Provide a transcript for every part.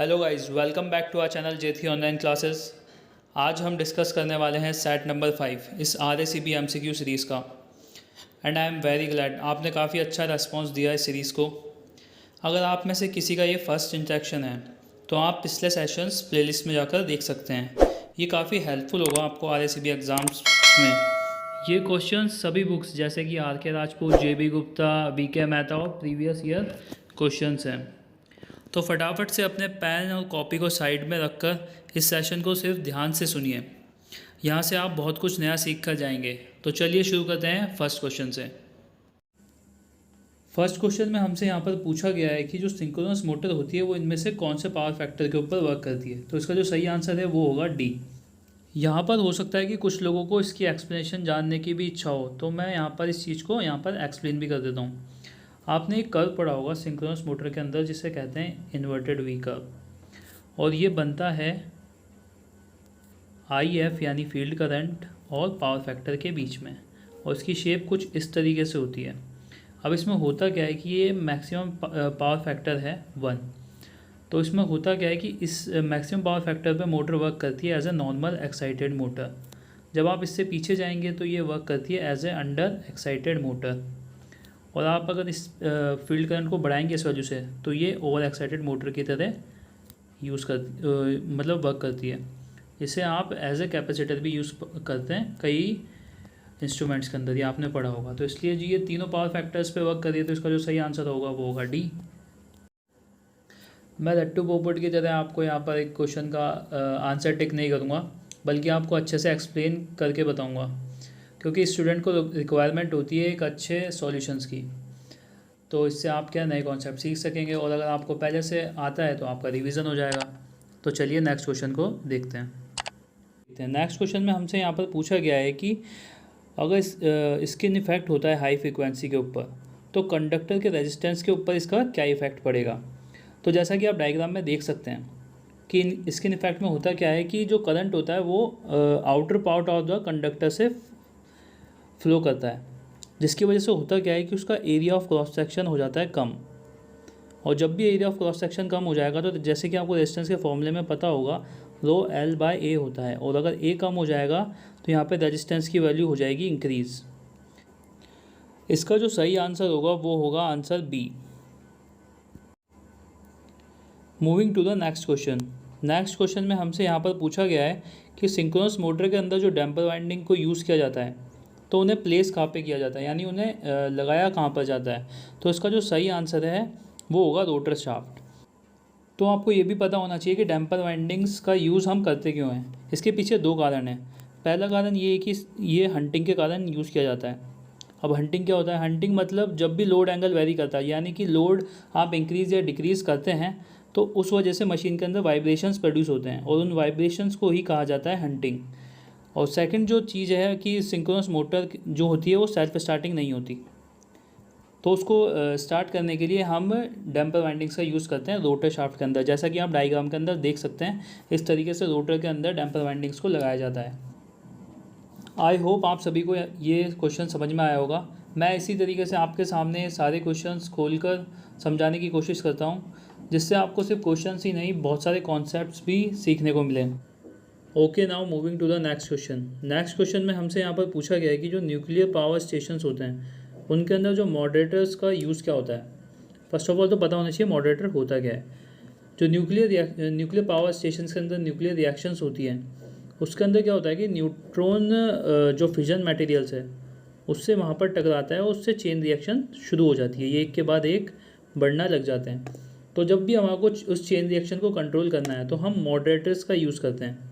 Hello guys, welcome back to our channel Jethi online classes. आज हम discuss करने वाले हैं सेट नंबर 5 इस RACB MCQ सीरीज़ का। And I am very glad आपने काफ़ी अच्छा रेस्पॉन्स दिया इस सीरीज़ को। अगर आप में से किसी का ये फर्स्ट इंटरेक्शन है तो आप पिछले सेशंस प्लेलिस्ट में जाकर देख सकते हैं। ये काफ़ी हेल्पफुल होगा आपको RACB एग्ज़ाम्स में। ये क्वेश्चन सभी बुक्स जैसे कि RK Rajput, JB Gupta, BK Mehta और प्रीवियस ईयर क्वेश्चंस हैं। तो फटाफट से अपने पेन और कॉपी को साइड में रखकर इस सेशन को सिर्फ ध्यान से सुनिए। यहाँ से आप बहुत कुछ नया सीख कर जाएंगे। तो चलिए शुरू करते हैं फर्स्ट क्वेश्चन से। फर्स्ट क्वेश्चन में हमसे यहाँ पर पूछा गया है कि जो सिंक्रोनस मोटर होती है वो इनमें से कौन से पावर फैक्टर के ऊपर वर्क करती है। तो इसका जो सही आंसर है वो होगा डी। यहाँ पर हो सकता है कि कुछ लोगों को इसकी एक्सप्लेनेशन जानने की भी इच्छा हो, तो मैं यहाँ पर इस चीज़ को यहाँ पर एक्सप्लेन भी कर देता हूँ। आपने एक कर्व पढ़ा होगा सिंक्रोनस मोटर के अंदर जिसे कहते हैं इन्वर्टेड वी कर्व, और ये बनता है IF यानी फील्ड करंट और पावर फैक्टर के बीच में, और इसकी शेप कुछ इस तरीके से होती है। अब इसमें होता क्या है कि ये मैक्सिमम पावर फैक्टर है 1। तो इसमें होता क्या है कि इस मैक्सिमम पावर फैक्टर पे मोटर वर्क करती है as a normal excited motor. जब आप इससे पीछे जाएंगे तो ये वर्क करती है as a under excited motor, और आप अगर इस फील्ड करंट को बढ़ाएंगे इस वजह से तो ये ओवर एक्साइटेड मोटर की तरह मतलब वर्क करती है। इसे आप एज ए कैपेसिटर भी यूज़ करते हैं कई इंस्ट्रूमेंट्स के अंदर, ये आपने पढ़ा होगा। तो इसलिए जी ये तीनों पावर फैक्टर्स पे वर्क कर रही है, तो इसका जो सही आंसर होगा वो होगा डी। मैं लट्टू पोपट की तरह आपको यहाँ पर एक क्वेश्चन का आंसर टिक नहीं करूँगा, बल्कि आपको अच्छे से एक्सप्लेन करके बताऊँगा, क्योंकि स्टूडेंट को रिक्वायरमेंट होती है एक अच्छे सॉल्यूशंस की। तो इससे आप क्या नए कॉन्सेप्ट सीख सकेंगे, और अगर आपको पहले से आता है तो आपका रिवीजन हो जाएगा। तो चलिए नेक्स्ट क्वेश्चन को देखते हैं। नेक्स्ट क्वेश्चन में हमसे यहाँ पर पूछा गया है कि अगर स्किन इफेक्ट होता है हाई फ्रिक्वेंसी के ऊपर, तो कंडक्टर के रेजिस्टेंस के ऊपर इसका क्या इफेक्ट पड़ेगा। तो जैसा कि आप डायग्राम में देख सकते हैं कि स्किन इफेक्ट में होता क्या है कि जो करंट होता है वो outer part of the conductor से फ्लो करता है, जिसकी वजह से होता क्या है कि उसका एरिया ऑफ क्रॉस सेक्शन हो जाता है कम। और जब भी एरिया ऑफ क्रॉस सेक्शन कम हो जाएगा तो जैसे कि आपको रेजिस्टेंस के फॉर्मूले में पता होगा ρL/A होता है, और अगर A कम हो जाएगा तो यहाँ पे रेजिस्टेंस की वैल्यू हो जाएगी इंक्रीज़। इसका जो सही आंसर होगा वो होगा answer b. Moving to the next question. Next question में हमसे यहाँ पर पूछा गया है कि सिंक्रोनस मोटर के अंदर जो डैम्पर वाइंडिंग को यूज़ किया जाता है तो उन्हें प्लेस कहाँ पे किया जाता है, यानी उन्हें लगाया कहाँ पर जाता है। तो इसका जो सही आंसर है वो होगा रोटर शाफ्ट। तो आपको ये भी पता होना चाहिए कि डैम्पर वाइंडिंग्स का यूज़ हम करते क्यों हैं। इसके पीछे दो कारण हैं। पहला कारण ये है कि ये हंटिंग के कारण यूज़ किया जाता है। अब हंटिंग क्या होता है? हंटिंग मतलब जब भी लोड एंगल वेरी करता है, यानी कि लोड आप इंक्रीज़ या डिक्रीज़ करते हैं तो उस वजह से मशीन के अंदर वाइब्रेशंस प्रोड्यूस होते हैं, और उन वाइब्रेशंस को ही कहा जाता है हंटिंग। और सेकंड जो चीज़ है कि सिंक्रोनस मोटर जो होती है वो सेल्फ स्टार्टिंग नहीं होती, तो उसको स्टार्ट करने के लिए हम डैम्पर वाइंडिंग्स का यूज़ करते हैं रोटर शाफ्ट के अंदर। जैसा कि आप डायग्राम के अंदर देख सकते हैं, इस तरीके से रोटर के अंदर डैम्पर वाइंडिंग्स को लगाया जाता है। आई होप आप सभी को ये क्वेश्चन समझ में आया होगा। मैं इसी तरीके से आपके सामने सारे क्वेश्चंस खोलकर समझाने की कोशिश करता हूँ, जिससे आपको सिर्फ क्वेश्चंस ही नहीं बहुत सारे कॉन्सेप्ट्स भी सीखने को मिलें। Okay, now moving to the next question. Next question में हमसे यहाँ पर पूछा गया है कि जो न्यूक्लियर पावर स्टेशंस होते हैं उनके अंदर जो मॉडरेटर्स का यूज़ क्या होता है। फर्स्ट ऑफ ऑल तो पता होना चाहिए मॉडरेटर होता क्या है। जो न्यूक्लियर पावर स्टेशंस के अंदर न्यूक्लियर रिएक्शंस होती हैं उसके अंदर क्या होता है कि न्यूट्रॉन जो फिजन मटेरियल्स है उससे वहाँ पर टकराता है और उससे चेन रिएक्शन शुरू हो जाती है, ये एक के बाद एक बढ़ना लग जाते हैं। तो जब भी हमारे को उस चेन रिएक्शन को कंट्रोल करना है तो हम मॉडरेटर्स का यूज़ करते हैं।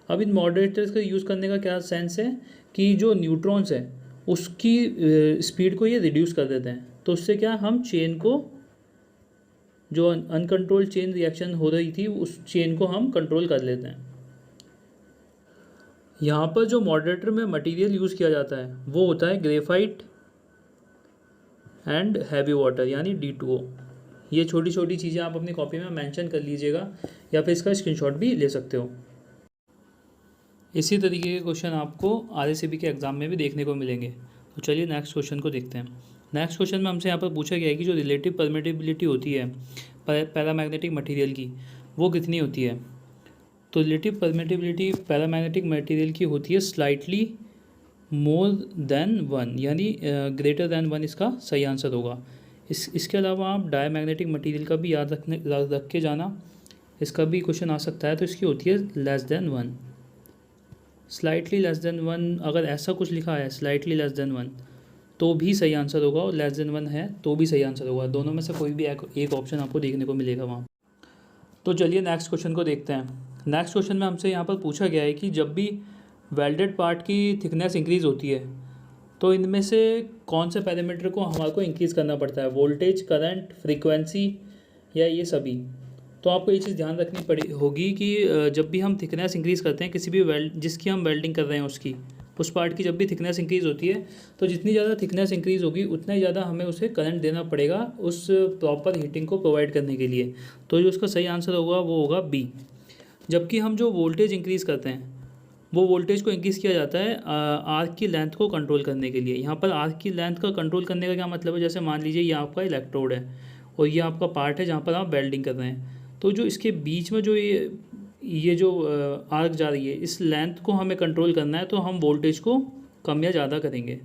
अब इन मॉडरेटर्स का यूज़ करने का क्या सेंस है कि जो न्यूट्रॉन्स है उसकी स्पीड को ये रिड्यूस कर देते हैं, तो उससे क्या हम चेन को, जो अनकंट्रोल्ड चेन रिएक्शन हो रही थी उस चेन को हम कंट्रोल कर लेते हैं। यहाँ पर जो मॉडरेटर में मटेरियल यूज़ किया जाता है वो होता है ग्रेफाइट एंड हैवी वाटर यानी D2O। ये छोटी छोटी चीज़ें आप अपनी कॉपी में मेंशन कर लीजिएगा, या फिर इसका स्क्रीनशॉट भी ले सकते हो। इसी तरीके के क्वेश्चन आपको RACB के एग्ज़ाम में भी देखने को मिलेंगे। तो चलिए नेक्स्ट क्वेश्चन को देखते हैं। नेक्स्ट क्वेश्चन में हमसे यहाँ पर पूछा गया है कि जो रिलेटिव परमिटिबिलिटी होती है पैरामैग्नेटिक मटेरियल की, वो कितनी होती है? तो रिलेटिव परमिटिविटी पैरामैग्नेटिक मटेरियल की होती है स्लाइटली मोर देन 1, यानी ग्रेटर देन 1 इसका सही आंसर होगा। इसके अलावा आप डायमैग्नेटिक मटेरियल का भी याद रख के जाना, इसका भी क्वेश्चन आ सकता है। तो इसकी होती है less than 1, slightly less than 1। अगर ऐसा कुछ लिखा है स्लाइटली लेस देन 1 तो भी सही आंसर होगा, और लेस देन 1 है तो भी सही आंसर होगा। दोनों में से कोई भी एक ऑप्शन आपको देखने को मिलेगा वहाँ। तो चलिए नेक्स्ट क्वेश्चन को देखते हैं। नेक्स्ट क्वेश्चन में हमसे यहाँ पर पूछा गया है कि जब भी वेल्डेड पार्ट की थिकनेस इंक्रीज़ होती है तो इनमें से कौन से पैरामीटर को हमारे को इंक्रीज़ करना पड़ता है? वोल्टेज, करंट, फ्रीक्वेंसी या ये सभी? तो आपको ये चीज़ ध्यान रखनी पड़ी होगी कि जब भी हम थिकनेस इंक्रीज़ करते हैं किसी भी जिसकी हम वेल्डिंग कर रहे हैं उस पार्ट की जब भी थिकनेस इंक्रीज़ होती है तो जितनी ज़्यादा थिकनेस इंक्रीज़ होगी उतना ही ज़्यादा हमें उसे करंट देना पड़ेगा उस प्रॉपर हीटिंग को प्रोवाइड करने के लिए। तो जो उसका सही आंसर होगा वो होगा बी। जबकि हम जो वोल्टेज इंक्रीज़ करते हैं वो वोल्टेज को इंक्रीज़ किया जाता है आर्क की लेंथ को कंट्रोल करने के लिए। यहाँ पर आर्क की लेंथ का कंट्रोल करने का क्या मतलब है? जैसे मान लीजिए ये आपका इलेक्ट्रोड है और ये आपका पार्ट है जहाँ पर आप वेल्डिंग कर रहे हैं, तो जो इसके बीच में जो ये जो आर्क जा रही है इस लेंथ को हमें कंट्रोल करना है, तो हम वोल्टेज को कम या ज़्यादा करेंगे।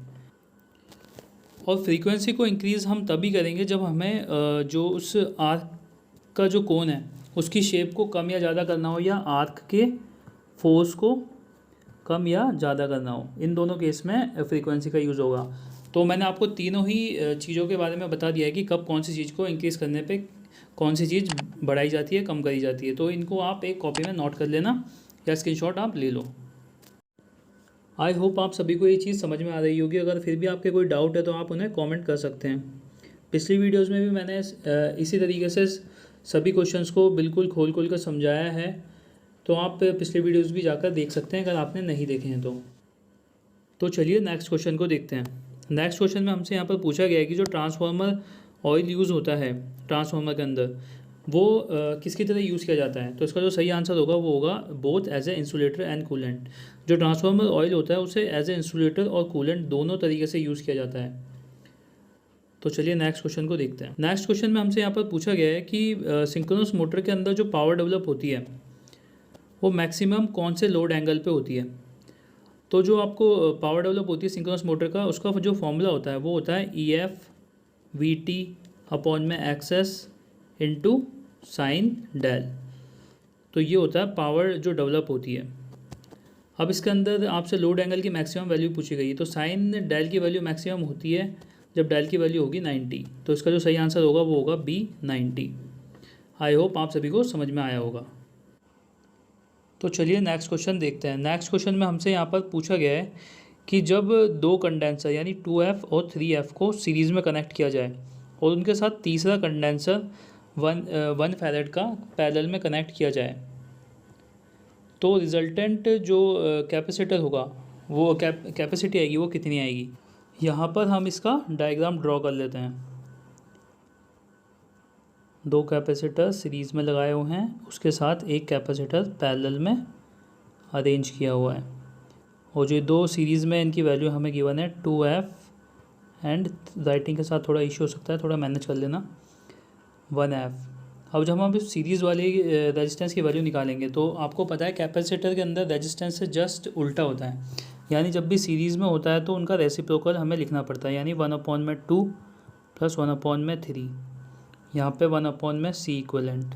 और फ्रीक्वेंसी को इंक्रीज़ हम तभी करेंगे जब हमें जो उस आर्क का जो कोन है उसकी शेप को कम या ज़्यादा करना हो, या आर्क के फोर्स को कम या ज़्यादा करना हो। इन दोनों केस में फ्रीक्वेंसी का यूज़ होगा। तो मैंने आपको तीनों ही चीज़ों के बारे में बता दिया है कि कब कौन सी चीज़ को इंक्रीज़ करने पे कौन सी चीज़ बढ़ाई जाती है, कम करी जाती है। तो इनको आप एक कॉपी में नोट कर लेना या स्क्रीनशॉट आप ले लो। आई होप आप सभी को ये चीज़ समझ में आ रही होगी। अगर फिर भी आपके कोई डाउट है तो आप उन्हें कमेंट कर सकते हैं। पिछली वीडियोज़ में भी मैंने इसी तरीके से सभी क्वेश्चंस को बिल्कुल खोल कर समझाया है, तो आप पिछले वीडियोज़ भी जाकर देख सकते हैं अगर आपने नहीं देखे हैं तो चलिए नेक्स्ट क्वेश्चन को देखते हैं। नेक्स्ट क्वेश्चन में हमसे यहाँ पर पूछा गया है कि जो ट्रांसफार्मर ऑयल यूज़ होता है ट्रांसफार्मर के अंदर वो किसकी तरह यूज़ किया जाता है? तो इसका जो सही आंसर होगा वो होगा both as a insulator and coolant. जो ट्रांसफार्मर ऑयल होता है उसे एज ए इंसुलेटर और कूलेंट दोनों तरीके से यूज़ किया जाता है। तो चलिए नेक्स्ट क्वेश्चन को देखते हैं। नेक्स्ट क्वेश्चन में हमसे यहाँ पर पूछा गया है कि सिंक्रोनस मोटर के अंदर जो पावर डेवलप होती है वो मैक्सिमम कौन से लोड एंगल पे होती है? तो जो आपको पावर डेवलप होती है सिंक्रोनस मोटर का, उसका जो फॉर्मूला होता है वो होता है EF/VT अपॉन में XS इंटू साइन डेल। तो ये होता है पावर जो डेवलप होती है। अब इसके अंदर आपसे लोड एंगल की मैक्सिमम वैल्यू पूछी गई है, तो साइन डेल की वैल्यू मैक्सिमम होती है जब डेल की वैल्यू होगी 90। तो इसका जो सही आंसर होगा वो होगा B 90। आई होप आप सभी को समझ में आया होगा। तो चलिए नेक्स्ट क्वेश्चन देखते हैं। नेक्स्ट क्वेश्चन में हमसे यहाँ पर पूछा गया है कि जब दो कंडेंसर यानी 2F और 3F को सीरीज़ में कनेक्ट किया जाए और उनके साथ तीसरा कंडेंसर 1 फैरेड का पैरेलल में कनेक्ट किया जाए तो रिजल्टेंट जो कैपेसिटर होगा वो कैपेसिटी आएगी वो कितनी आएगी? यहाँ पर हम इसका डायग्राम ड्रॉ कर लेते हैं। दो कैपेसिटर सीरीज़ में लगाए हुए हैं, उसके साथ एक कैपेसिटर पैरेलल में अरेंज किया हुआ है, और जो दो सीरीज़ में इनकी वैल्यू हमें गिवन है 2F एंड राइटिंग के साथ थोड़ा इशू हो सकता है, थोड़ा मैनेज कर लेना 1F। अब जब हम इस सीरीज़ वाली रेजिस्टेंस की वैल्यू निकालेंगे तो आपको पता है कैपेसिटर के अंदर रेजिस्टेंस से जस्ट उल्टा होता है, यानी जब भी सीरीज़ में होता है तो उनका रेसिप्रोकल हमें लिखना पड़ता है, यानी 1/2 प्लस 1/3। यहाँ पे 1/में C इक्वलेंट।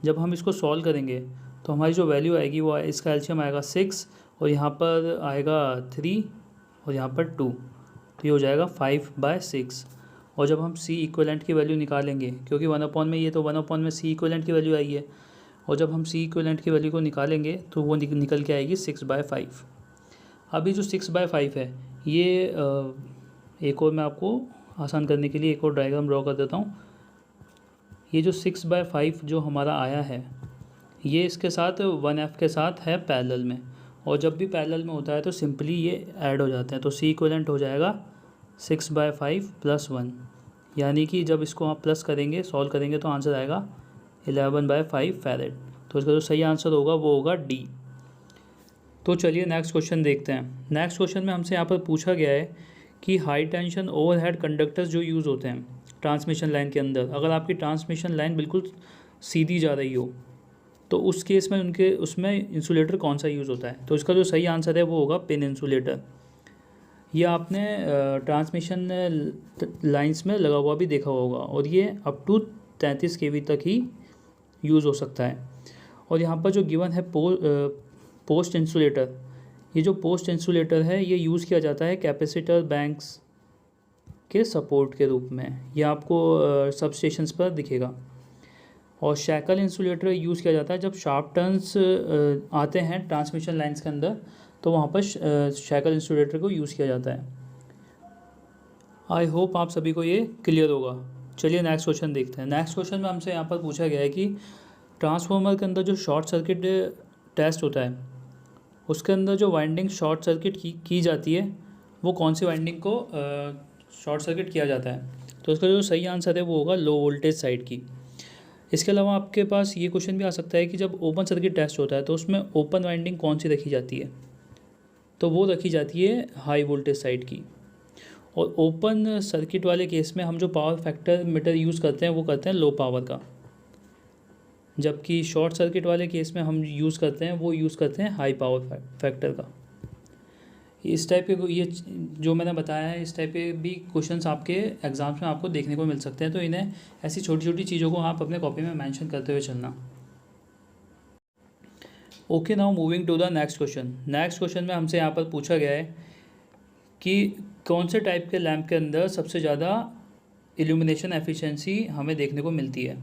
जब हम इसको सॉल्व करेंगे तो हमारी जो वैल्यू आएगी वो इसका एलसीएम आएगा 6 और यहाँ पर आएगा 3 और यहाँ पर 2, तो ये हो जाएगा 5/6। और जब हम C इक्वलेंट की वैल्यू निकालेंगे, क्योंकि 1/, में ये तो 1/, में C इक्वलेंट की वैल्यू आई है, और जब हम C इक्वलेंट की वैल्यू को निकालेंगे तो वो निकल के आएगी 6/5। अभी जो 6/5 है ये एक और मैं आपको आसान करने के लिए एक और डायग्राम ड्रॉ कर देता हूँ। ये जो 6/5 जो हमारा आया है ये इसके साथ 1F के साथ है पैरेलल में, और जब भी पैरेलल में होता है तो सिंपली ये ऐड हो जाते हैं, तो C इक्वलेंट हो जाएगा 6/5 + 1, यानी कि जब इसको आप प्लस करेंगे सॉल्व करेंगे तो आंसर आएगा 11/5 फैरेड। तो इसका जो सही आंसर होगा वो होगा D। तो चलिए नेक्स्ट क्वेश्चन देखते हैं। नेक्स्ट क्वेश्चन में हमसे यहाँ पर पूछा गया है कि हाई टेंशन ओवरहेड कंडक्टर्स जो यूज़ होते हैं ट्रांसमिशन लाइन के अंदर, अगर आपकी ट्रांसमिशन लाइन बिल्कुल सीधी जा रही हो तो उस केस में उनके उसमें इंसुलेटर कौन सा यूज़ होता है? तो इसका जो सही आंसर है वो होगा पिन इंसुलेटर। ये आपने ट्रांसमिशन लाइंस में लगा हुआ भी देखा होगा, और ये अप टू 33 kV तक ही यूज़ हो सकता है। और यहाँ पर जो गिवन है पोस्ट इंसुलेटर, ये जो पोस्ट इंसुलेटर है ये यूज़ किया जाता है कैपेसिटर बैंक्स के सपोर्ट के रूप में। ये आपको सब स्टेशंस पर दिखेगा। और शैकल इंसुलेटर यूज़ किया जाता है जब शार्प टर्न्स आते हैं ट्रांसमिशन लाइंस के अंदर, तो वहाँ पर शैकल इंसुलेटर को यूज़ किया जाता है। आई होप आप सभी को ये क्लियर होगा। चलिए नेक्स्ट क्वेश्चन देखते हैं। नेक्स्ट क्वेश्चन में हमसे यहाँ पर पूछा गया है कि ट्रांसफार्मर के अंदर जो शॉर्ट सर्किट टेस्ट होता है उसके अंदर जो वाइंडिंग शॉर्ट सर्किट की जाती है वो कौन सी वाइंडिंग को शॉर्ट सर्किट किया जाता है? तो उसका जो सही आंसर है वो होगा लो वोल्टेज साइड की। इसके अलावा आपके पास ये क्वेश्चन भी आ सकता है कि जब ओपन सर्किट टेस्ट होता है तो उसमें ओपन वाइंडिंग कौन सी रखी जाती है? तो वो रखी जाती है हाई वोल्टेज साइड की। और ओपन सर्किट वाले केस में हम जो पावर फैक्टर मीटर यूज़ करते हैं वो करते हैं लो पावर का, जबकि शॉर्ट सर्किट वाले केस में हम यूज़ करते हैं हाई पावर फैक्टर का। इस टाइप के ये जो मैंने बताया है इस टाइप के भी क्वेश्चंस आपके एग्ज़ाम्स में आपको देखने को मिल सकते हैं, तो इन्हें ऐसी छोटी छोटी चीज़ों को आप अपने कॉपी में मेंशन करते हुए चलना। Okay, now moving to the next question. Next question में हमसे यहाँ पर पूछा गया है कि कौन से टाइप के लैंप के अंदर सबसे ज़्यादा इल्यूमिनेशन एफिशिएंसी हमें देखने को मिलती है?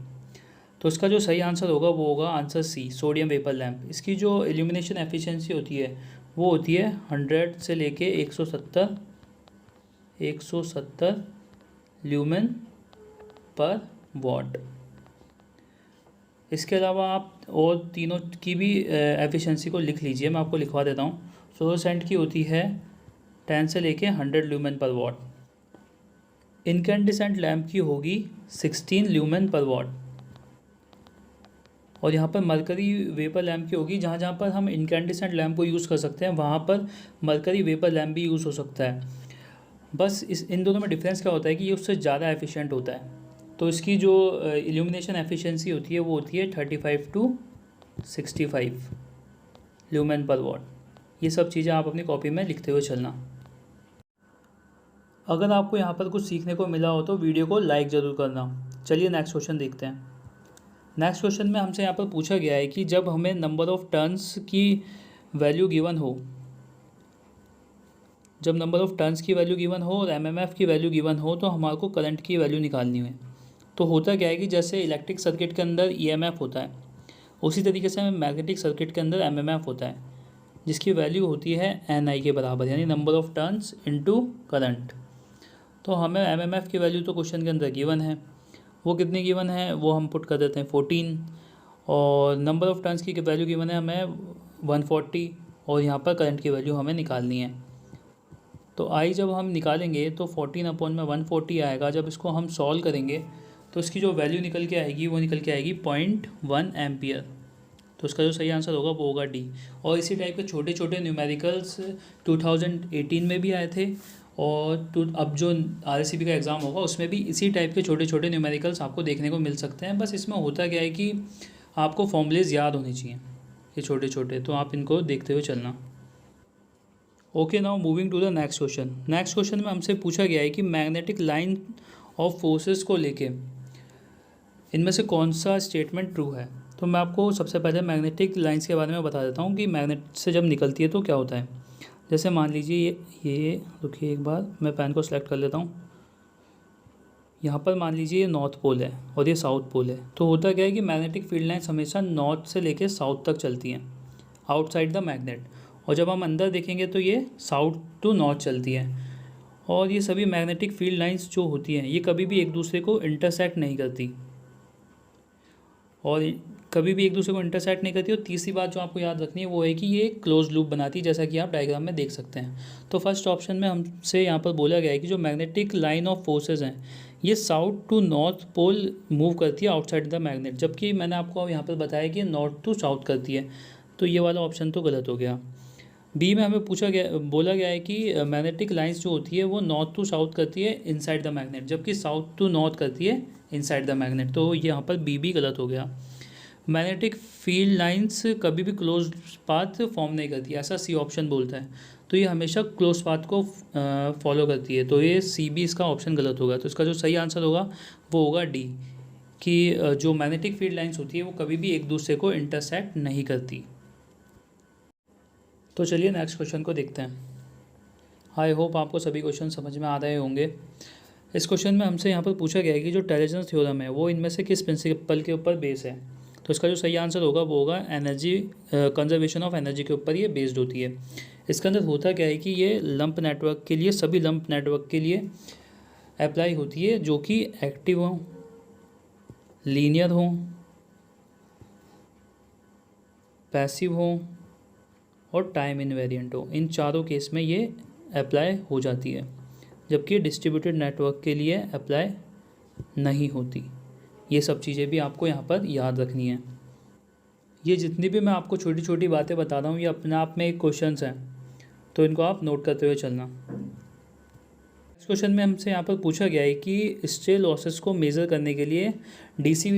तो इसका जो सही आंसर होगा वो होगा answer c, sodium vapour lamp. इसकी जो इल्यूमिनेशन एफिशिएंसी होती है वो होती है 100 से लेके 170 ल्यूमेन पर वॉट। इसके अलावा आप और तीनों की भी एफिशिएंसी को लिख लीजिए, मैं आपको लिखवा देता हूँ। फ्लोरोसेंट की होती है 10 से लेके 100 ल्यूमेन पर वॉट। इनकैंडिसेंट लैंप की होगी 16 ल्यूमेन पर वॉट। और यहाँ पर मरकरी वेपर लैंप की होगी, जहाँ जहाँ पर हम इनकैंडिसेंट लैंप को यूज़ कर सकते हैं वहाँ पर मरकरी वेपर लैंप भी यूज़ हो सकता है। बस इन दोनों में डिफरेंस क्या होता है कि ये उससे ज़्यादा एफिशिएंट होता है। तो इसकी जो इल्यूमिनेशन एफिशिएंसी होती है वो होती है 35 to 65 ल्यूमेन पर वॉट। ये सब चीज़ें आप अपनी कॉपी में लिखते हुए चलना। अगर आपको यहाँ पर कुछ सीखने को मिला हो तो वीडियो को लाइक ज़रूर करना। चलिए नेक्स्ट क्वेश्चन देखते हैं। नेक्स्ट क्वेश्चन में हमसे यहाँ पर पूछा गया है कि जब हमें नंबर ऑफ़ टर्न्स की वैल्यू गिवन हो, जब नंबर ऑफ़ टर्न्स की वैल्यू गिवन हो और एमएमएफ की वैल्यू गिवन हो तो हमारे को करंट की वैल्यू निकालनी है। तो होता क्या है कि जैसे इलेक्ट्रिक सर्किट के अंदर ईएमएफ होता है उसी तरीके से मैग्नेटिक सर्किट के अंदर एमएमएफ होता है, जिसकी वैल्यू होती है एनआई के बराबर, यानी number of turns into current. तो हमें एमएमएफ की वैल्यू तो क्वेश्चन के अंदर गिवन है, वो कितनी गिवन है वो हम पुट कर देते हैं 14, और नंबर ऑफ़ टर्न्स की वैल्यू गिवन है हमें 140, और यहाँ पर करंट की वैल्यू हमें निकालनी है। तो आई जब हम निकालेंगे तो 14/140 आएगा। जब इसको हम सॉल्व करेंगे तो इसकी जो वैल्यू निकल के आएगी वो निकल के आएगी 0.1 एम्पियर। तो इसका जो सही आंसर होगा वो होगा डी। और इसी टाइप के छोटे छोटे न्यूमेरिकल्स 2018 में भी आए थे, और अब जो आरएससीबी का एग्ज़ाम होगा उसमें भी इसी टाइप के छोटे छोटे न्यूमेरिकल्स आपको देखने को मिल सकते हैं। बस इसमें होता क्या है कि आपको फॉर्मूलेज याद होने चाहिए ये छोटे छोटे, तो आप इनको देखते हुए चलना। Okay, now moving to the next question. Next question में हमसे पूछा गया है कि मैग्नेटिक लाइन ऑफ फोर्सेस को लेके इनमें से कौन सा स्टेटमेंट ट्रू है। तो मैं आपको सबसे पहले मैग्नेटिक लाइंस के बारे में बता देता हूँ कि मैग्नेट से जब निकलती है तो क्या होता है। जैसे मान लीजिए ये रुकिए एक बार, मैं पेन को सिलेक्ट कर लेता हूँ। यहाँ पर मान लीजिए ये नॉर्थ पोल है और ये साउथ पोल है। तो होता क्या है कि मैग्नेटिक फील्ड लाइंस हमेशा नॉर्थ से लेके साउथ तक चलती हैं आउटसाइड द मैग्नेट, और जब हम अंदर देखेंगे तो ये साउथ टू नॉर्थ चलती है। और ये सभी मैग्नेटिक फील्ड लाइंस जो होती हैं ये कभी भी एक दूसरे को इंटरसेक्ट नहीं करती, और कभी भी एक दूसरे को इंटरसेक्ट नहीं करती। और तीसरी बात जो आपको याद रखनी है वो है कि ये क्लोज लूप बनाती है, जैसा कि आप डायग्राम में देख सकते हैं। तो फर्स्ट ऑप्शन में हमसे यहाँ पर बोला गया है कि जो मैग्नेटिक लाइन ऑफ फोर्सेज हैं ये south to north pole move करती है आउटसाइड द मैग्नेट, जबकि मैंने आपको यहाँ पर बताया कि नॉर्थ टू साउथ करती है। तो ये वाला ऑप्शन तो गलत हो गया। बी में हमें बोला गया है कि मैग्नेटिक लाइंस जो होती है वो नॉर्थ टू साउथ करती है इनसाइड द मैग्नेट, जबकि साउथ टू नॉर्थ करती है इनसाइड द मैग्नेट। तो यहाँ पर बी भी गलत हो गया। मैग्नेटिक फील्ड लाइंस कभी भी क्लोज पाथ फॉर्म नहीं करती, ऐसा सी ऑप्शन बोलता है। तो ये हमेशा क्लोज पाथ को फॉलो करती है, तो ये सी बी इसका ऑप्शन गलत होगा। तो इसका जो सही आंसर होगा वो होगा डी, कि जो मैग्नेटिक फील्ड लाइंस होती है वो कभी भी एक दूसरे को इंटरसेक्ट नहीं करती। तो चलिए नेक्स्ट क्वेश्चन को देखते हैं। आई होप आपको सभी क्वेश्चन समझ में आ रहे होंगे। इस क्वेश्चन में हमसे यहाँ पर पूछा गया है कि जो टेलीजेंस थ्योरम है वो इनमें से किस प्रिंसिपल के ऊपर बेस है। तो इसका जो सही आंसर होगा वो होगा एनर्जी कंजर्वेशन ऑफ एनर्जी के ऊपर ये बेस्ड होती है। इसके अंदर होता क्या है कि ये लंप नेटवर्क के लिए, सभी लंप नेटवर्क के लिए अप्लाई होती है, जो कि एक्टिव हो, लीनियर हो, पैसिव हो और टाइम इनवेरिएंट हो। इन चारों केस में ये अप्लाई हो जाती है, जबकि डिस्ट्रीब्यूटेड नेटवर्क के लिए अप्लाई नहीं होती। ये सब चीज़ें भी आपको यहाँ पर याद रखनी है। ये जितनी भी मैं आपको छोटी छोटी बातें बता रहा हूँ ये अपने आप में एक क्वेश्चंस हैं, तो इनको आप नोट करते हुए चलना। इस क्वेश्चन में हमसे यहाँ पर पूछा गया है कि स्टे लॉसेस को मेज़र करने के लिए डीसी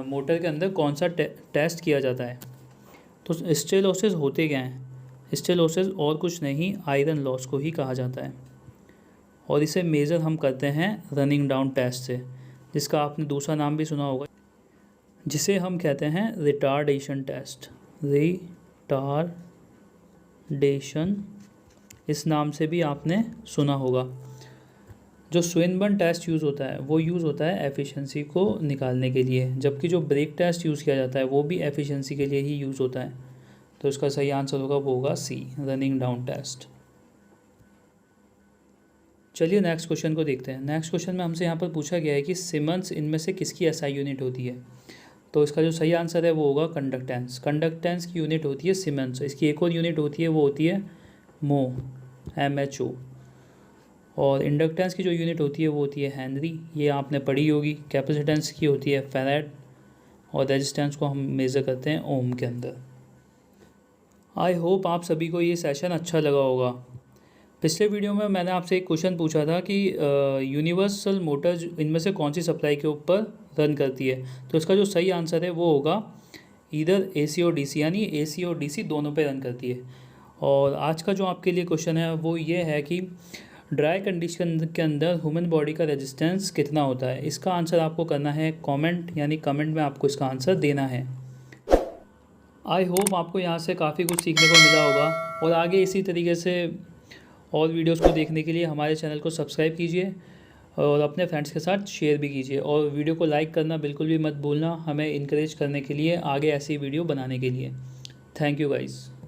मोटर के अंदर कौन सा टेस्ट किया जाता है। तो स्टे लॉसेस होते क्या हैं? स्टे लॉसेस और कुछ नहीं, आयरन लॉस को ही कहा जाता है, और इसे मेज़र हम करते हैं रनिंग डाउन टेस्ट से, जिसका आपने दूसरा नाम भी सुना होगा, जिसे हम कहते हैं रिटार्डेशन टेस्ट। रिटार्डेशन इस नाम से भी आपने सुना होगा। जो स्विनबर्न टेस्ट यूज़ होता है वो यूज़ होता है एफिशिएंसी को निकालने के लिए, जबकि जो ब्रेक टेस्ट यूज़ किया जाता है वो भी एफिशिएंसी के लिए ही यूज़ होता है। तो इसका सही आंसर होगा वो होगा सी, रनिंग डाउन टेस्ट। चलिए नेक्स्ट क्वेश्चन को देखते हैं। नेक्स्ट क्वेश्चन में हमसे यहाँ पर पूछा गया है कि सिमंस इनमें से किसकी एसआई यूनिट होती है। तो इसका जो सही आंसर है वो होगा कंडक्टेंस। कंडक्टेंस की यूनिट होती है सिमंस। इसकी एक और यूनिट होती है, वो होती है मो, MHO। और इंडक्टेंस की जो यूनिट होती है वो होती है हेनरी, ये आपने पढ़ी होगी। कैपेसिटेंस की होती है फैराड, और रेजिस्टेंस को हम मेज़र करते हैं ओम के अंदर। आई होप आप सभी को ये सेशन अच्छा लगा होगा। पिछले वीडियो में मैंने आपसे एक क्वेश्चन पूछा था कि यूनिवर्सल मोटर इनमें से कौन सी सप्लाई के ऊपर रन करती है। तो इसका जो सही आंसर है वो होगा इधर AC और DC, यानी AC और DC दोनों पे रन करती है। और आज का जो आपके लिए क्वेश्चन है वो ये है कि ड्राई कंडीशन के अंदर ह्यूमन बॉडी का रेजिस्टेंस कितना होता है। इसका आंसर आपको करना है कमेंट, यानी कमेंट में आपको इसका आंसर देना है। आई होप आपको यहाँ से काफ़ी कुछ सीखने को मिला होगा, और आगे इसी तरीके से और वीडियोस को देखने के लिए हमारे चैनल को सब्सक्राइब कीजिए और अपने फ्रेंड्स के साथ शेयर भी कीजिए, और वीडियो को लाइक करना बिल्कुल भी मत भूलना, हमें इनकरेज करने के लिए आगे ऐसी वीडियो बनाने के लिए। Thank you guys.